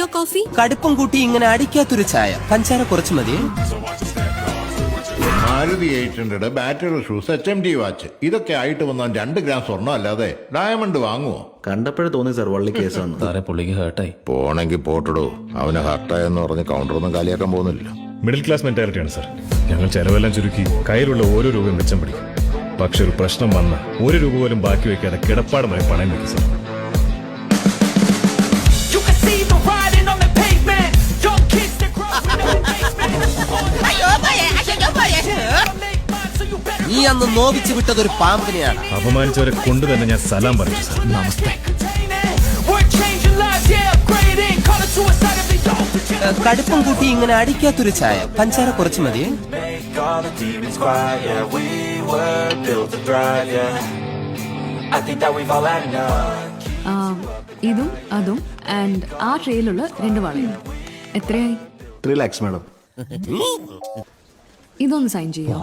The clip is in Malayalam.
your coffee? കടുപ്പം കൂട്ടി ഇങ്ങനെ അടിക്കാത്തൊരു ചായ, പഞ്ചാര കുറച്ച് മതി. Maruti 800 battery shoes HMD watch ഇതൊക്കെ ആയിട്ട് വന്നാൽ 2 ഗ്രാം സ്വർണ്ണം അല്ലാതെ ഡയമണ്ട് വാങ്ങുവോ? കണ്ടപ്പോഴേ തോന്നി സാർ വള്ളി കേസാണ്. സാറേ പുള്ളിക്ക് ഹേർട്ടായി. പോണെങ്കിൽ പോട്ടടോ, അവന് ഹർട്ടായെന്ന് പറഞ്ഞ് കൗണ്ടറൊന്നും കാലിയാക്കാൻ പോകുന്നില്ല. മിഡിൽ ക്ലാസ് മെന്റാലിറ്റിയാണ് സാർ. ഞങ്ങൾ ചെലവെല്ലാം ചുരുക്കി കയ്യിലുള്ള ഓരോ രൂപയും മിച്ചം പിടിക്കും. പക്ഷെ ഒരു പ്രശ്നം വന്ന 1 രൂപ പോലും ബാക്കി വെക്കാതെ കിടപ്പാടമായി പണയം വെക്കും സാർ. നീ അന്ന് നോവിച്ചു വിട്ടതൊരു പാമ്പിനെയാണ്. അപമാനിച്ചവരെ കൊണ്ട് തന്നെ ഞാൻ സലാം പറഞ്ഞു സാർ. നമസ്തേ. കടുപ്പം കൂട്ടി ഇങ്ങനെ അടിക്കാത്തൊരു ചായ, പഞ്ചാര കുറച്ച് മതി. ഇതും അതും ആൻഡ് ആ ട്രെയിലുള്ള 2 വളയും എത്രയായി? 3 lakhs മാഡം. ഇതൊന്ന് സൈൻ ചെയ്യാം.